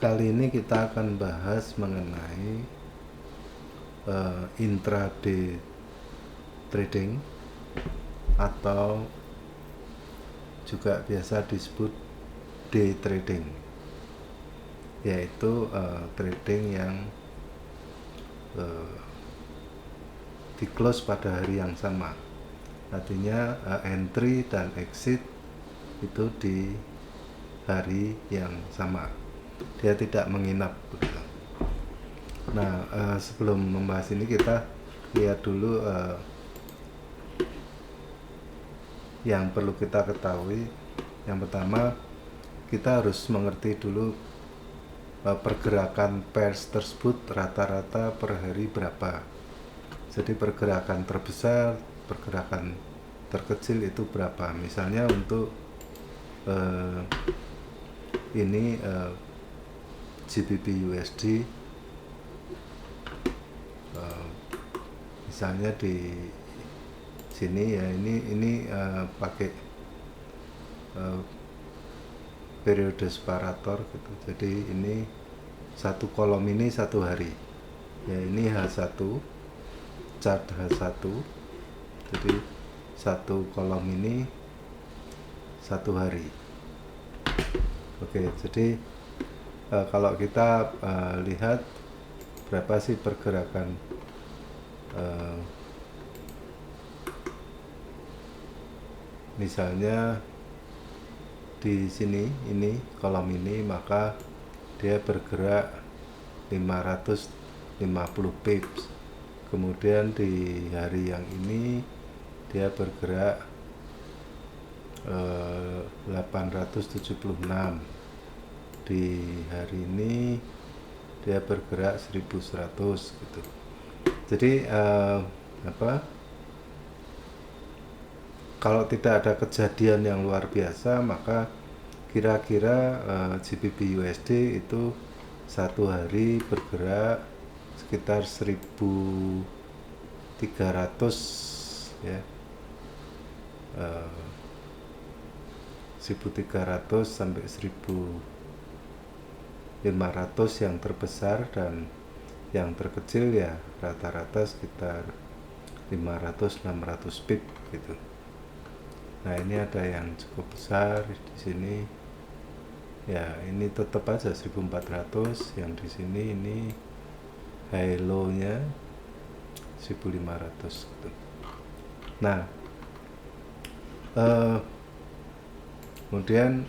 Kali ini kita akan bahas mengenai intraday trading atau juga biasa disebut day trading, yaitu trading yang di close pada hari yang sama. Artinya entry dan exit itu di hari yang sama, dia tidak menginap begitu. Nah, sebelum membahas ini kita lihat dulu yang perlu kita ketahui. Yang pertama, kita harus mengerti dulu pergerakan pairs tersebut rata-rata per hari berapa. Jadi pergerakan terbesar, pergerakan terkecil itu berapa. Misalnya untuk ini GBP USD, misalnya di sini ya, ini pakai periode separator gitu. Jadi ini satu kolom ini satu hari ya, ini H1, chart H1. Jadi satu kolom ini satu hari. Oke, jadi kalau kita lihat berapa sih pergerakan misalnya di sini, ini kolom ini, maka dia bergerak 550 pips. Kemudian di hari yang ini dia bergerak 876. Di hari ini dia bergerak 1100 gitu. Jadi kalau tidak ada kejadian yang luar biasa, maka kira-kira GBP USD itu satu hari bergerak sekitar 1300 ya, 1300 sampai 1500 yang terbesar, dan yang terkecil ya rata-rata sekitar 500-600 pip gitu. Nah, ini ada yang cukup besar di sini. Ya, ini tetap aja 1400, yang di sini ini high low-nya 1500 gitu. Nah, kemudian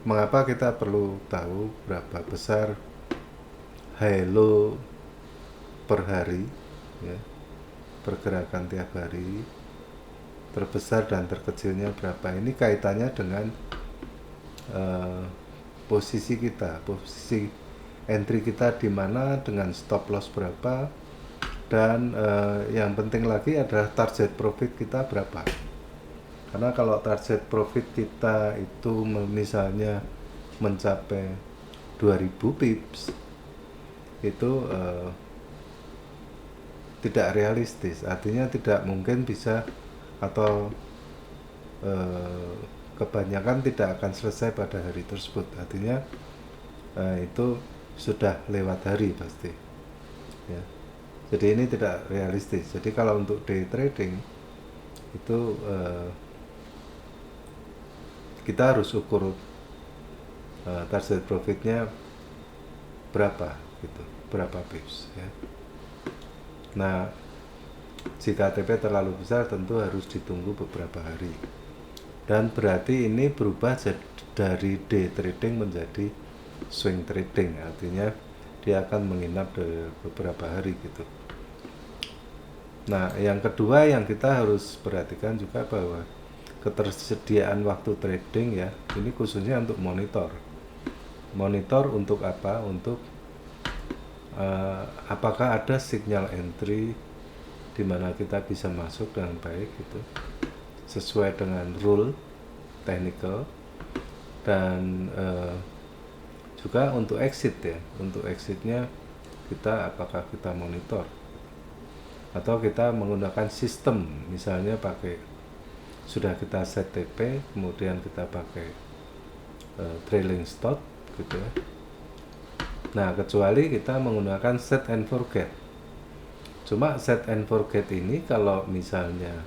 mengapa kita perlu tahu berapa besar high low per hari ya, pergerakan tiap hari, terbesar dan terkecilnya berapa. Ini kaitannya dengan posisi kita, posisi entry kita di mana, dengan stop loss berapa, dan yang penting lagi adalah target profit kita berapa. Karena kalau target profit kita itu misalnya mencapai 2000 pips, itu tidak realistis. Artinya tidak mungkin bisa, atau kebanyakan tidak akan selesai pada hari tersebut. Artinya itu sudah lewat hari pasti ya. Jadi ini tidak realistis. Jadi kalau untuk day trading itu kita harus ukur target profitnya berapa gitu, berapa pips ya. Nah, jika TP terlalu besar tentu harus ditunggu beberapa hari, dan berarti ini berubah dari day trading menjadi swing trading. Artinya dia akan menginap dari beberapa hari gitu. Nah, yang kedua yang kita harus perhatikan juga bahwa ketersediaan waktu trading ya, ini khususnya untuk monitor untuk apa? Untuk apakah ada sinyal entry di mana kita bisa masuk dengan baik gitu, sesuai dengan rule technical, dan juga untuk exit ya. Untuk exitnya kita, apakah kita monitor atau kita menggunakan sistem, misalnya pakai, sudah kita set TP, kemudian kita pakai trailing stop gitu ya. Nah, kecuali kita menggunakan set and forget. Cuma set and forget ini kalau misalnya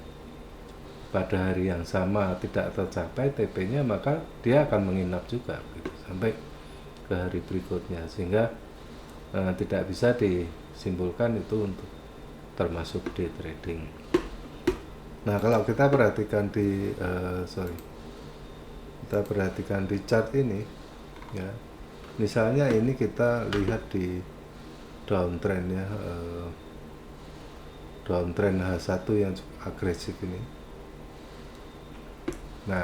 pada hari yang sama tidak tercapai TP-nya, maka dia akan menginap juga gitu, sampai ke hari berikutnya, sehingga tidak bisa disimpulkan itu untuk termasuk day trading. Nah, kalau kita perhatikan di chart ini ya, misalnya ini kita lihat di downtrend ya, downtrend H1 yang agresif ini. Nah,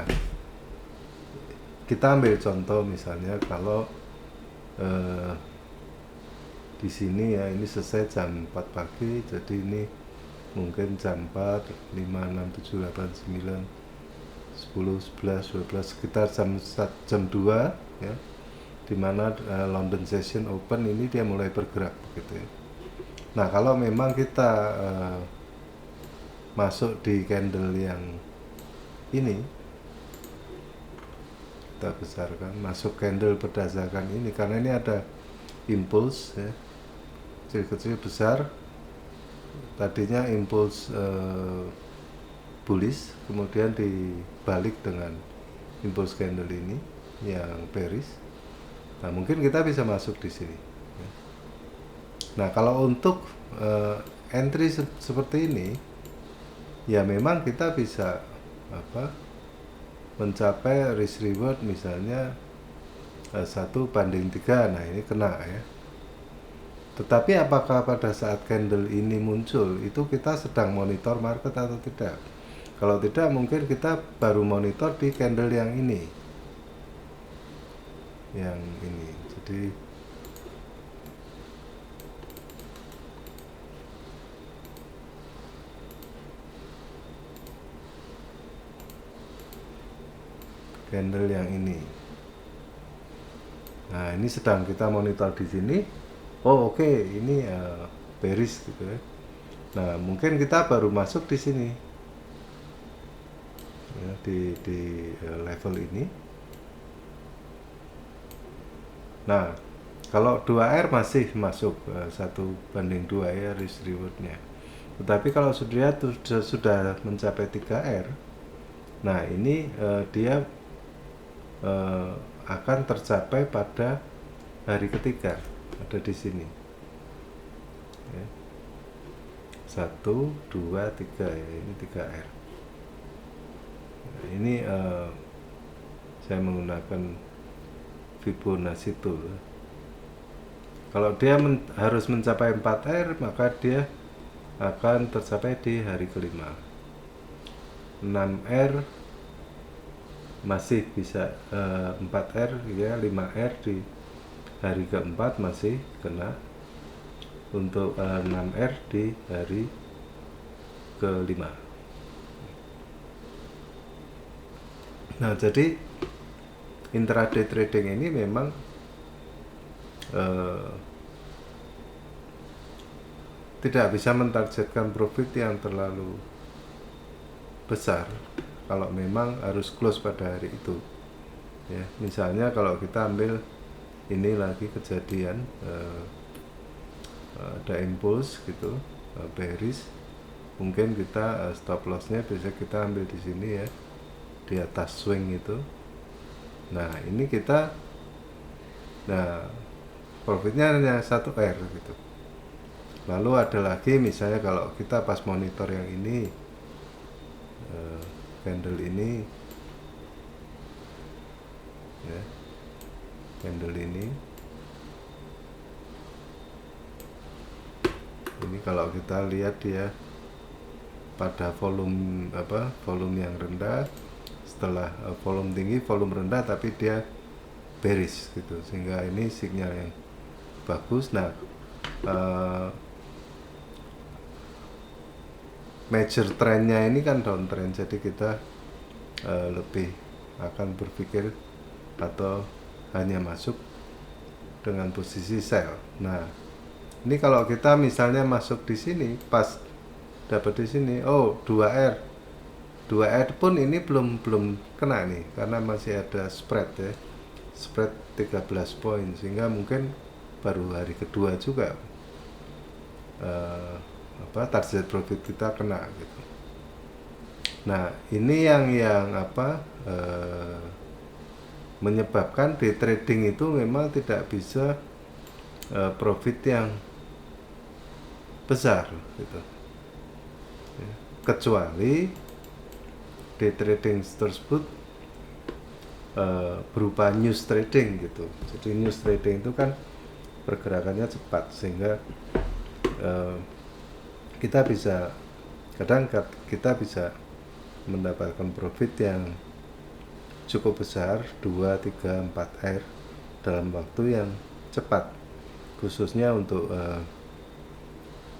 kita ambil contoh misalnya kalau di sini ya, ini selesai jam 4 pagi, jadi ini mungkin jam 4, 5, 6, 7, 8, 9, 10, 11, 12, sekitar jam 2 ya, dimana London Session Open ini dia mulai bergerak begitu ya. Nah, kalau memang kita masuk di candle yang ini, kita besarkan, masuk candle berdasarkan ini, karena ini ada impuls ya, kecil-kecil besar, tadinya impuls bullish, kemudian dibalik dengan impuls candle ini yang bearish. Nah, mungkin kita bisa masuk di sini ya. Nah, kalau untuk entry seperti ini ya, memang kita bisa mencapai risk reward misalnya 1:3. Nah, ini kena ya. Tetapi apakah pada saat candle ini muncul itu kita sedang monitor market atau tidak? Kalau tidak, mungkin kita baru monitor di candle yang ini, jadi candle yang ini. Nah, ini sedang kita monitor di sini. Oh, oke, ini bearish gitu ya. Nah, mungkin kita baru masuk di sini ya, di level ini. Nah, kalau 2R masih masuk 1:2 ya risk rewardnya. Tetapi kalau sudah mencapai 3R, nah ini dia akan tercapai pada hari ketiga, ada di sini ya. 1, 2, 3 ya, ini 3R. Nah, ini saya menggunakan Fibonacci tool. Kalau dia harus mencapai 4R, maka dia akan tercapai di hari kelima. 6R masih bisa 4R ya, 5R di hari keempat masih kena, untuk 6R di hari kelima. Nah, jadi intraday trading ini memang tidak bisa mentargetkan profit yang terlalu besar kalau memang harus close pada hari itu ya. Misalnya kalau kita ambil ini lagi kejadian ada impuls gitu, bearish, mungkin kita stop lossnya bisa kita ambil di sini ya, di atas swing itu. Nah, ini kita profitnya hanya 1R gitu. Lalu ada lagi misalnya kalau kita pas monitor yang ini, candle ini ya, candle ini kalau kita lihat dia pada volume yang rendah, setelah volume tinggi, volume rendah, tapi dia bearish gitu, sehingga ini sinyal yang bagus. Nah, major trendnya ini kan downtrend, jadi kita lebih akan berpikir atau hanya masuk dengan posisi sell. Nah, ini kalau kita misalnya masuk di sini, pas dapat di sini, oh 2R pun ini belum kena nih, karena masih ada spread ya, spread 13 poin, sehingga mungkin baru hari kedua juga target profit kita kena gitu. Nah, ini yang menyebabkan day trading itu memang tidak bisa profit yang besar gitu. Kecuali day trading tersebut berupa news trading gitu. Jadi news trading itu kan pergerakannya cepat, sehingga kita bisa mendapatkan profit yang cukup besar, 2, 3, 4 R dalam waktu yang cepat, khususnya untuk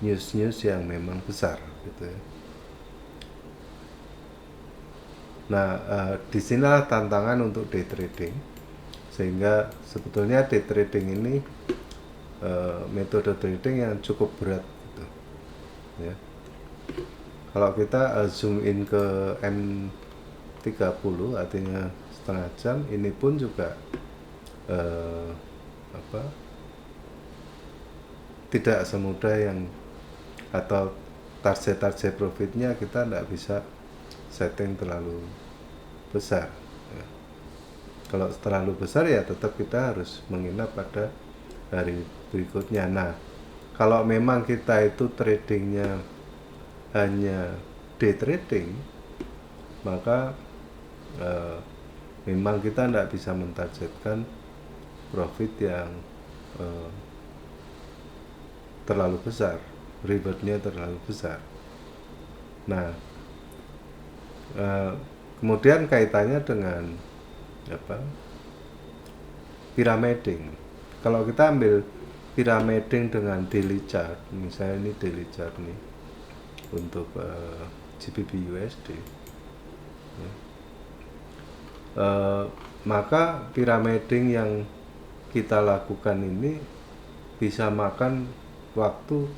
news yang memang besar gitu ya. Nah, disinilah tantangan untuk day trading, sehingga sebetulnya day trading ini metode trading yang cukup berat gitu ya. Kalau kita zoom in ke M30, artinya setengah jam, ini pun juga tidak semudah yang, atau target profitnya kita tidak bisa setting terlalu besar ya. Kalau terlalu besar ya tetap kita harus menginap pada hari berikutnya. Nah, kalau memang kita itu tradingnya hanya day trading, maka memang kita tidak bisa mentargetkan profit yang terlalu besar, rewardnya terlalu besar. Nah, kemudian kaitannya dengan pyramiding. Kalau kita ambil pyramiding dengan daily chart, misalnya ini daily chart nih untuk GBP USD ya. Maka pyramiding yang kita lakukan ini bisa makan waktu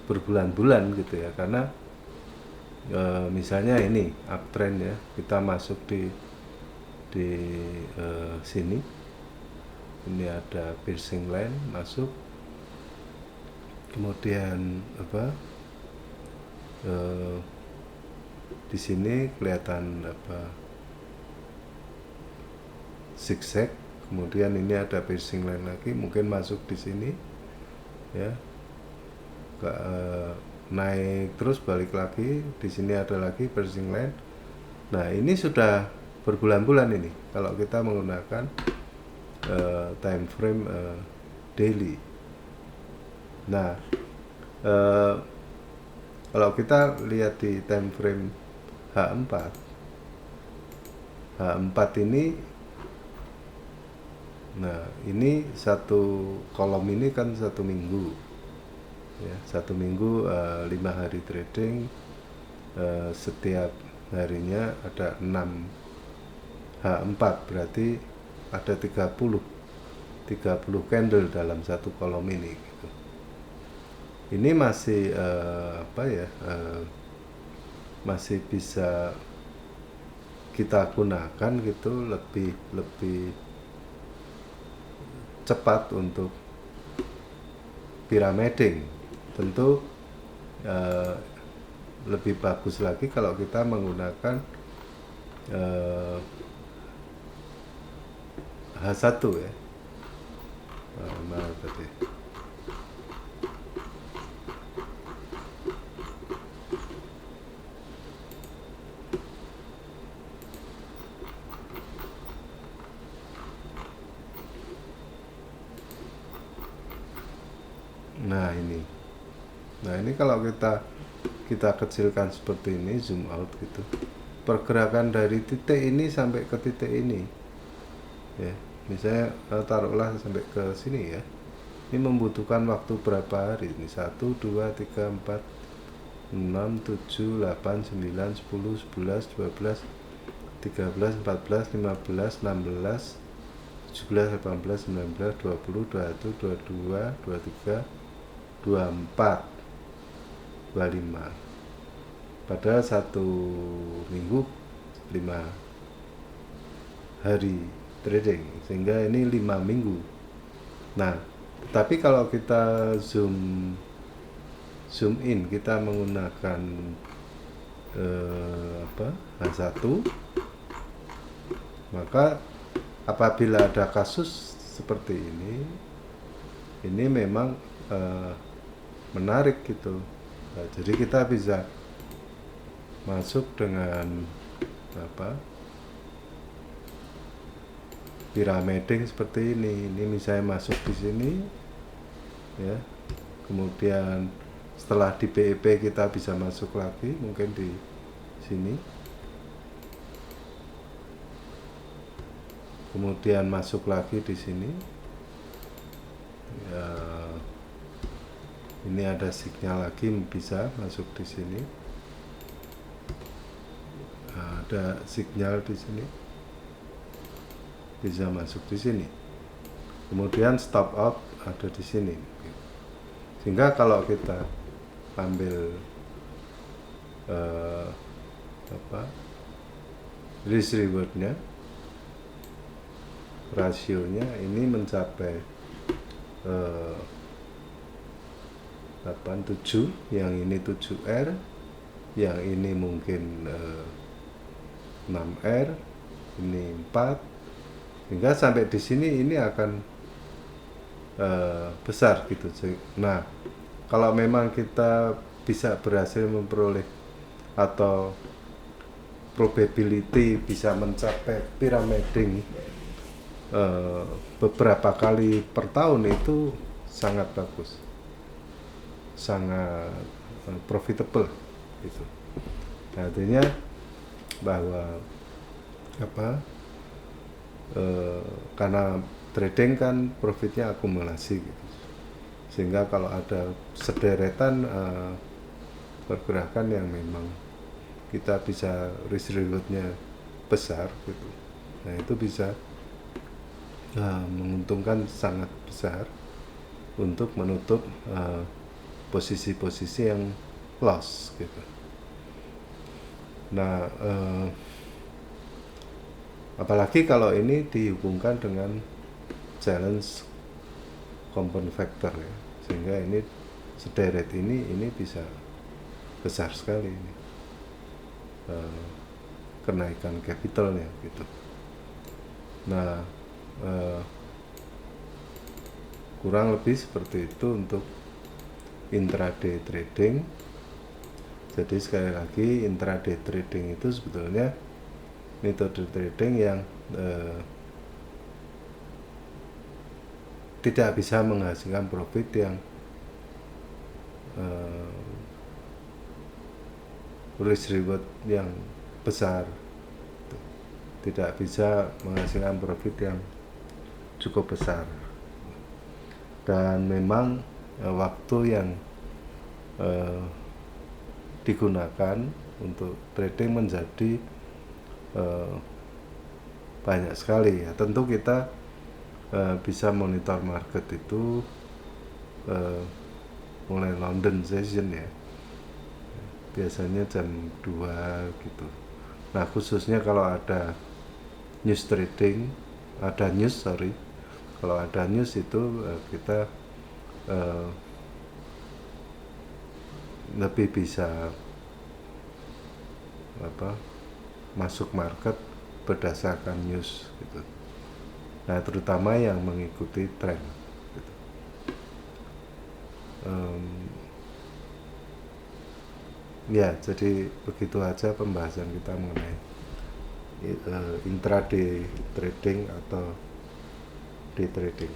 berbulan-bulan gitu ya, karena misalnya ini uptrend ya, kita masuk di sini, ini ada piercing line masuk, kemudian di sini kelihatan zigzag, kemudian ini ada piercing line lagi, mungkin masuk di sini ya, naik terus balik lagi, di sini ada lagi piercing line. Nah, ini sudah berbulan-bulan ini kalau kita menggunakan time frame daily. Nah, kalau kita lihat di time frame H4 ini, nah ini satu kolom ini kan 1 minggu ya, 1 minggu 5 hari trading, setiap harinya ada 6 H4, berarti ada 30 candle dalam satu kolom ini gitu. Ini masih masih bisa kita gunakan gitu, lebih cepat untuk pyramiding. Tentu lebih bagus lagi kalau kita menggunakan H1 ya. Mana tadi? Nah ini kalau kita kecilkan seperti ini, zoom out gitu, pergerakan dari titik ini sampai ke titik ini ya, misalnya taruhlah sampai ke sini ya, ini membutuhkan waktu berapa hari ini? 1, 2, 3, 4, 6, 7, 8, 9, 10, 11, 12, 13, 14, 15, 16, 17, 18, 19, 20, 21, 22, 23, 24, 25. Padahal 1 minggu 5 hari trading, sehingga ini 5 minggu. Nah, tapi kalau kita zoom in, kita menggunakan H1, maka apabila ada kasus seperti ini memang menarik gitu. Nah, jadi kita bisa masuk dengan pyramiding seperti ini. Ini misalnya masuk di sini, ya. Kemudian setelah di PEP kita bisa masuk lagi, mungkin di sini. Kemudian masuk lagi di sini. Ya, ini ada sinyal lagi, bisa masuk di sini. Ada sinyal di sini, bisa masuk di sini. Kemudian stop out ada di sini. Sehingga kalau kita ambil risk rewardnya, rasionya ini mencapai 7, yang ini 7R, yang ini mungkin 6R, ini 4, hingga sampai di sini ini akan besar gitu. Nah, kalau memang kita bisa berhasil memperoleh atau probability bisa mencapai pyramiding beberapa kali per tahun, itu sangat bagus, sangat profitable gitu. Artinya bahwa karena trading kan profitnya akumulasi gitu. Sehingga kalau ada sederetan pergerakan yang memang kita bisa risk rewardnya besar gitu, nah itu bisa menguntungkan sangat besar untuk menutup posisi-posisi yang loss gitu. Nah, apalagi kalau ini dihubungkan dengan challenge compound factor, ya, sehingga ini sederet ini bisa besar sekali ini kenaikan capitalnya gitu. Nah, kurang lebih seperti itu untuk intraday trading. Jadi sekali lagi, intraday trading itu sebetulnya metode trading yang tidak bisa menghasilkan profit yang risk reward yang besar, tidak bisa menghasilkan profit yang cukup besar, dan memang waktu yang digunakan untuk trading menjadi banyak sekali, ya. Tentu kita bisa monitor market itu mulai London session, ya, biasanya jam 2 gitu. Nah, khususnya kalau ada news trading, kalau ada news itu kita lebih bisa masuk market berdasarkan news gitu. Nah, terutama yang mengikuti tren gitu. Ya, jadi begitu aja pembahasan kita mengenai intraday trading atau day trading.